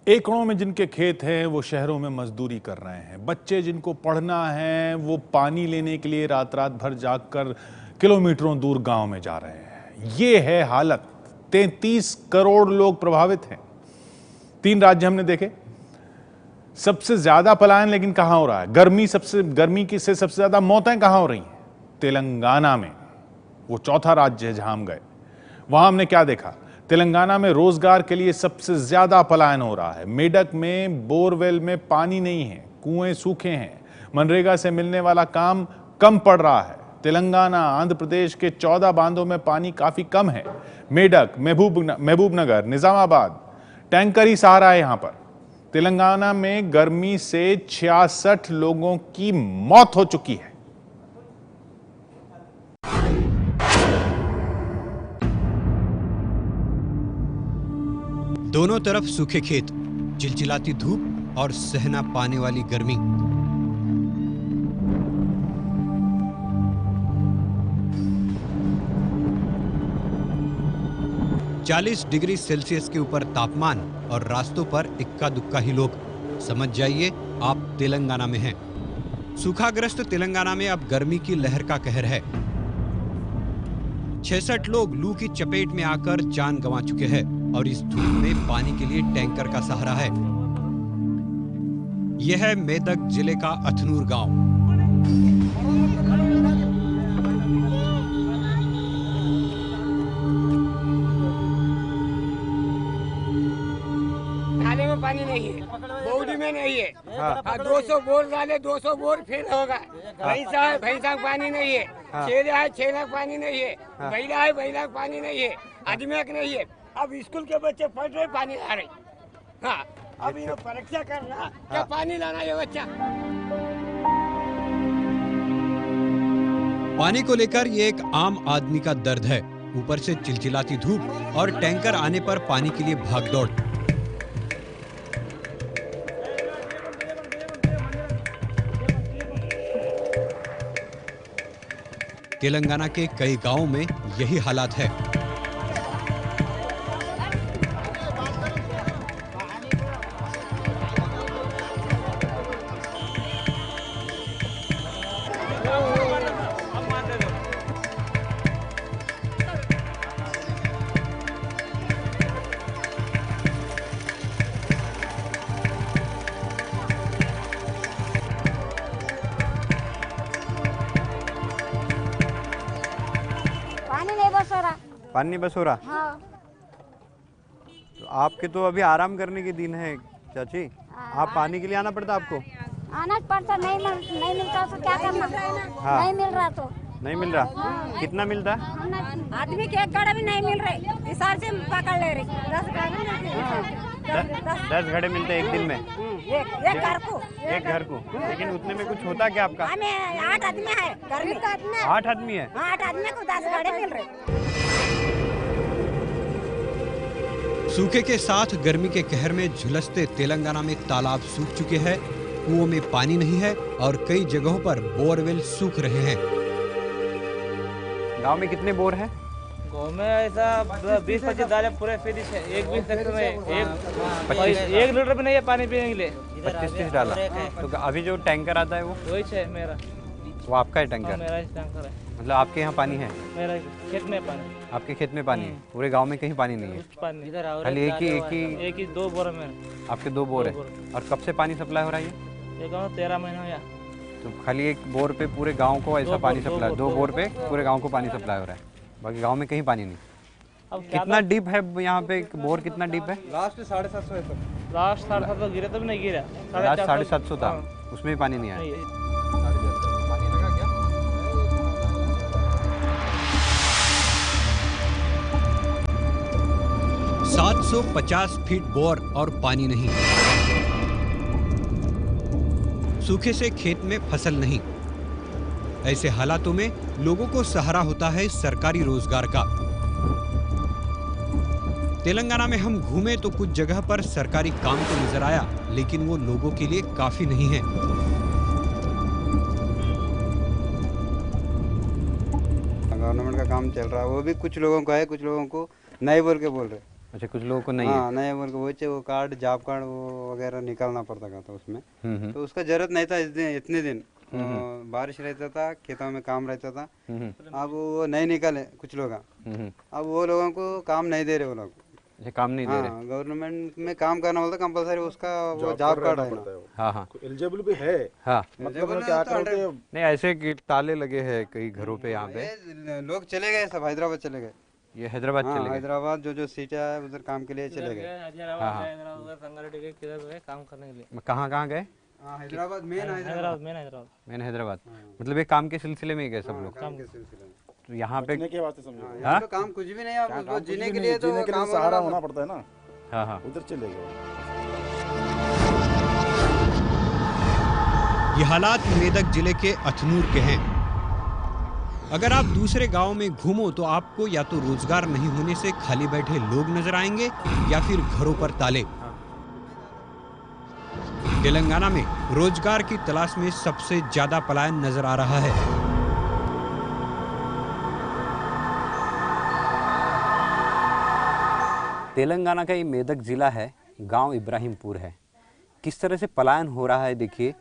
एकड़ों में जिनके खेत हैं वो शहरों में मजदूरी कर रहे हैं। बच्चे जिनको पढ़ना है वो पानी लेने के लिए रात रात भर जागकर किलोमीटरों दूर गांव में जा रहे हैं। ये है हालत। 33 करोड़ लोग प्रभावित हैं। 3 राज्य हमने देखे। सबसे ज्यादा पलायन लेकिन कहां हो रहा है? गर्मी की से सबसे ज्यादा मौतें कहां हो रही हैं? तेलंगाना में। वो चौथा राज्य है जहां हम गए। वहां हमने क्या देखा? तेलंगाना में रोजगार के लिए सबसे ज्यादा पलायन हो रहा है। मेडक में बोरवेल में पानी नहीं है, कुएं सूखे हैं, मनरेगा से मिलने वाला काम कम पड़ रहा है। तेलंगाना आंध्र प्रदेश के 14 बांधों में पानी काफी कम है। मेडक, महबूबनगर, निजामाबाद टैंकर ही सहारा है यहां पर। तेलंगाना में गर्मी से 66 लोगों की मौत हो चुकी है। दोनों तरफ सूखे खेत, चिलचिलाती धूप और सहना पाने वाली गर्मी। (40 डिग्री सेल्सियस के ऊपर तापमान और रास्तों पर इक्का दुक्का ही लोग। समझ जाइए आप तेलंगाना में हैं। सूखाग्रस्त तेलंगाना में अब गर्मी की लहर का कहर है। 66 लोग लू की चपेट में आकर जान गंवा चुके हैं और इस धूप में पानी के लिए टैंकर का सहारा है। यह है मेदक जिले का अथनूर गांव। नाले में पानी नहीं है, बौड़ी में नहीं है। 200 बोर डाले, 200 बोर फेल होगा। भैंसा पानी नहीं है, छेला है, छेला पानी नहीं है, बैला है, बैला पानी नहीं है, आदमी नहीं है। अब स्कूल के बच्चे पढ़ रहे, पानी ला रहे। हाँ, अब ये परीक्षा कर रहा, क्या पानी लाना ये बच्चा? पानी को लेकर ये एक आम आदमी का दर्द है। ऊपर से चिलचिलाती धूप और टैंकर आने पर पानी के लिए भागदौड़। तेलंगाना के कई गांवों में यही हालात है। पानी नहीं बस हो रहा। हाँ। तो आपके तो अभी आराम करने के दिन है चाची। आप पानी के लिए आना पड़ता आपको? आना पड़ता, नहीं मिलता तो क्या करना? हाँ। नहीं मिल रहा तो नहीं मिल रहा। हाँ। कितना मिलता है? आदमी के एक गाड़ा भी नहीं मिल रहे, हिसाब से पकड़ ले रही। 10 घड़े मिलते हैं एक दिन में? एक घर को। एक घर को। लेकिन उतने में कुछ होता क्या आपका? हमें 8 आदमी है घर में। 8 आदमी है? 8 आदमी को 10 घड़े मिल रहे। सूखे के साथ गर्मी के कहर में झुलसते तेलंगाना में तालाब सूख चुके हैं, कुओं में पानी नहीं है और कई जगहों पर बोरवेल सूख रहे हैं। गांव में कितने बोर हैं? गाँव में ऐसा 20-25 डाले पूरे फिनिश है। एक 20 सेक्टर में एक लीटर भी नहीं है पानी पीने के लिए। 25-30 डाला। तो अभी जो टैंकर आता है वो वही है मेरा। वो आपका है टैंकर? मेरा टैंकर है। मतलब आपके यहाँ पानी है? मेरा खेत में पानी। आपके खेत में पानी है? पूरे गांव में कहीं पानी नहीं है? पानी खाली एक ही 2 बोर में। आपके 2 बोर है? और कब से पानी सप्लाई हो रहा है ये गाँव 13 महीना या। तो खाली एक बोर पे पूरे गांव को ऐसा पानी सप्लाई? 2 बोर पे पूरे गांव को पानी सप्लाई हो रहा है, बाकी गांव में कहीं पानी नहीं। अब कितना डीप है यहाँ पे बोर? कितना डीप है? लास्ट 750 है। लास्ट 750 गिरा तो नहीं गिरा। लास्ट 750 था, उसमें भी पानी नहीं आया। 750 फीट बोर और पानी नहीं। सूखे से खेत में फसल नहीं। ऐसे हालातों में लोगों को सहारा होता है सरकारी रोजगार का। तेलंगाना में हम घूमे तो कुछ जगह पर सरकारी काम तो नजर आया, लेकिन वो लोगों के लिए काफी नहीं है। गवर्नमेंट का काम चल रहा है, वो भी कुछ लोगों को है, कुछ लोगों को नहीं बोल रहे। अच्छा, कुछ लोगों को नहीं है। हाँ नए उम्र को वो कार्ड जॉब कार्ड वो वगैरह निकालना पड़ता था उसमें। तो उसका जरूरत नहीं था इतने दिन बारिश रहता था, खेतों में काम रहता था। अब वो नहीं निकाले कुछ लोग, अब वो लोगों को काम नहीं दे रहे वो लोग। अच्छा, काम नहीं दे रहे। हाँ गवर्नमेंट में काम करना बोलता कंपलसरी उसका वो जॉब कार्ड है ना। हाँ हाँ एलिजिबल भी है। हाँ, मतलब क्या करोगे? नहीं ऐसे कि ताले लगे हैं कई घरों पे यहाँ पे। ये लोग चले गए सब, हैदराबाद चले गए। ये हैदराबाद हाँ, चले गए। हैदराबाद जो सीटें है उधर काम के लिए चले गए। काम करने के लिए कहाँ कहाँ गए? हाँ हैदराबाद मेन मैंने हैदराबाद, मतलब ये काम के सिलसिले में ही गए सब लोग। काम के सिलसिले में। तो यहाँ पे जीने के वास्ते समझो। यहाँ तो काम कुछ भी नहीं है, वो जीने के लिए तो जीने के लिए काम सहारा होना पड़ता है ना। हाँ हाँ, उधर चले गए। ये हालात मेदक जिले के अथनूर के हैं। अगर आप दूसरे गांव में घूमो तो आपको या तो रोजगार नहीं होने से खाली बैठे लोग नजर आएंगे या फिर घरों पर ताले। तेलंगाना में रोजगार की तलाश में सबसे ज्यादा पलायन नजर आ रहा है। तेलंगाना का ये मेदक ज़िला है, गांव इब्राहिमपुर है। किस तरह से पलायन हो रहा है देखिए।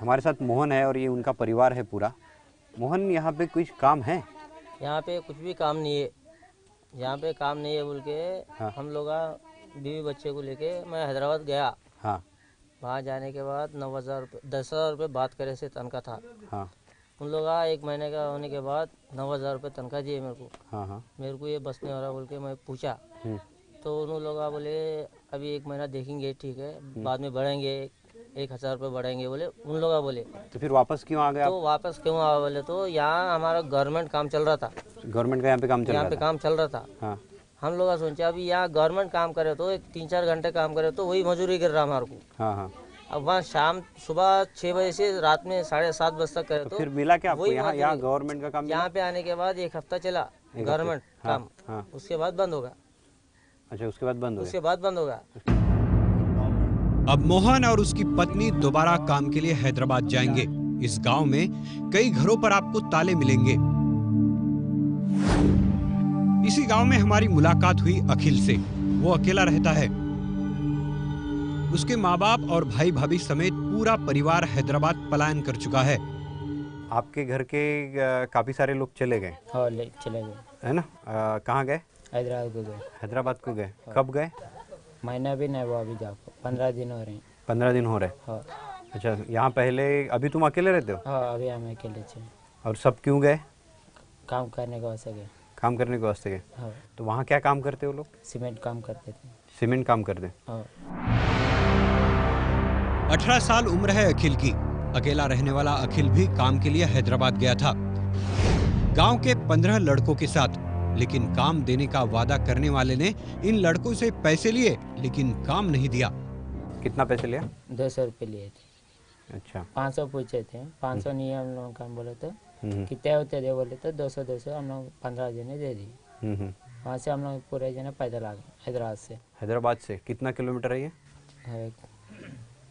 हमारे साथ मोहन है और ये उनका परिवार है पूरा। मोहन, यहाँ पे कुछ काम है? यहाँ पे कुछ भी काम नहीं है, यहाँ पे काम नहीं है बोल के हम लोग बीवी बच्चे को लेके मैं हैदराबाद गया। हाँ, वहाँ जाने के बाद 9,000 रुपये 10,000 रुपये बात करे से तनख्वाह था। हाँ उन लोग 1 महीने का होने के बाद 9,000 रुपये तनख्वाह दिए मेरे को। हाँ हाँ, मेरे को ये बस नहीं हो रहा बोल के मैं पूछा तो उन लोग बोले अभी 1 महीना देखेंगे, ठीक है, बाद में बढ़ेंगे, 1,000 रुपये बढ़ेंगे बोले उन लोग बोले। तो फिर वापस क्यों आ गए? तो वापस क्यों आ बोले तो यहाँ हमारा गवर्नमेंट काम चल रहा था। गवर्नमेंट का यहाँ पे काम चल रहा यहाँ पे था। काम चल रहा था। हाँ, हम लोग सोचा अभी यहाँ गवर्नमेंट काम करे तो 3-4 घंटे काम करे तो वही मजदूरी कर रहा हमारे को। हाँ हाँ, अब वहाँ सुबह 6 बजे से रात में 7:30 बजे तक करे तो फिर मिला क्या आपको? वही यहाँ मजदूरी। गवर्नमेंट का काम यहाँ पे आने के बाद 1 हफ्ता चला गवर्नमेंट काम। हाँ। उसके बाद बंद होगा। अच्छा, उसके बाद बंद हो उसके बाद बंद होगा। अब मोहन और उसकी पत्नी दोबारा काम के लिए हैदराबाद जाएंगे। इस गांव में कई घरों पर आपको ताले मिलेंगे। इसी गांव में हमारी मुलाकात हुई अखिल से। वो अकेला रहता है। उसके माँ बाप और भाई भाभी समेत पूरा परिवार हैदराबाद पलायन कर चुका है। आपके घर के काफी सारे लोग चले गए हाँ चले गए, है ना? कहाँ गए? हैदराबाद को गए। हैदराबाद को गए। कब गए? महीना भी नहीं हुआ अभी जाकर, 15 दिन हो रहे हैं। 15 दिन हो रहे। हाँ अच्छा, यहाँ पहले अभी तुम अकेले रहते हो? हाँ अभी हम अकेले थे। और सब क्यों गए? काम करने के वास्ते गए। काम करने के वास्ते गए। हाँ तो वहाँ क्या काम करते हो लोग? सीमेंट काम करते थे। सीमेंट काम करते। हाँ 18 साल उम्र है अखिल की। अकेला रहने वाला अखिल भी काम के लिए हैदराबाद गया था, गांव के 15 लड़कों के साथ। लेकिन काम देने का वादा करने वाले ने इन लड़कों से पैसे लिए लेकिन काम नहीं दिया। कितना पैसे लिया? 200 रुपये लिए थे। अच्छा, 500 पूछे थे, 500 नहीं है हम लोगों का। हम बोले तो कितने होते दे बोले तो 200 हम लोग 15 जने दे दिए। वहाँ से हम लोग पूरे जने पैदल आ गए हैदराबाद से। हैदराबाद से कितना किलोमीटर है ये?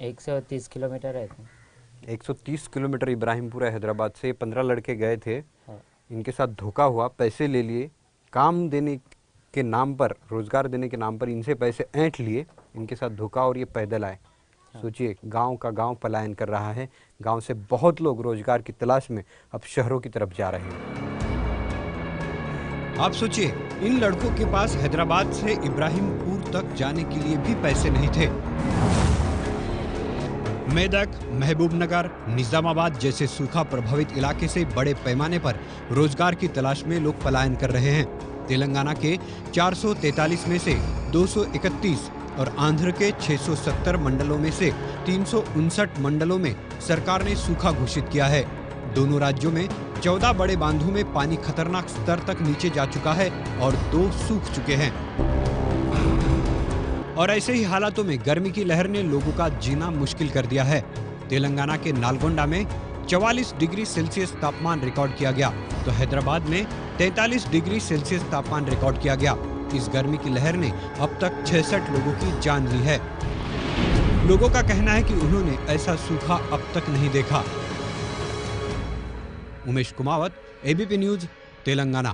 130 किलोमीटर है। 130 किलोमीटर इब्राहिमपुर है हैदराबाद से। 15 लड़के गए थे, हाँ। इनके साथ धोखा हुआ, पैसे ले लिए, काम देने के नाम पर, रोजगार देने के नाम पर इनसे पैसे ऐंठ लिए, इनके साथ धोखा, और ये पैदल आए। सोचिए, गांव का गांव पलायन कर रहा है। गांव से बहुत लोग रोजगार की तलाश में अब शहरों की तरफ जा रहे हैं। आप सोचिए, इन लड़कों के पास हैदराबाद से इब्राहिमपुर तक जाने के लिए भी पैसे नहीं थे। मेदक, महबूबनगर, निजामाबाद जैसे सूखा प्रभावित इलाके से बड़े पैमाने पर रोजगार की तलाश में लोग पलायन कर रहे हैं। तेलंगाना के 443 में से 231 और आंध्र के 670 मंडलों में से 359 मंडलों में सरकार ने सूखा घोषित किया है। दोनों राज्यों में 14 बड़े बांधों में पानी खतरनाक स्तर तक नीचे जा चुका है और 2 सूख चुके हैं। और ऐसे ही हालातों में गर्मी की लहर ने लोगों का जीना मुश्किल कर दिया है। तेलंगाना के नालगोंडा में 44 डिग्री सेल्सियस तापमान रिकॉर्ड किया गया, तो हैदराबाद में 43 डिग्री सेल्सियस तापमान रिकॉर्ड किया गया। इस गर्मी की लहर ने अब तक 66 लोगों की जान ली है। लोगों का कहना है कि उन्होंने ऐसा सूखा अब तक नहीं देखा। Umesh Kumawat, ABP news, Telangana.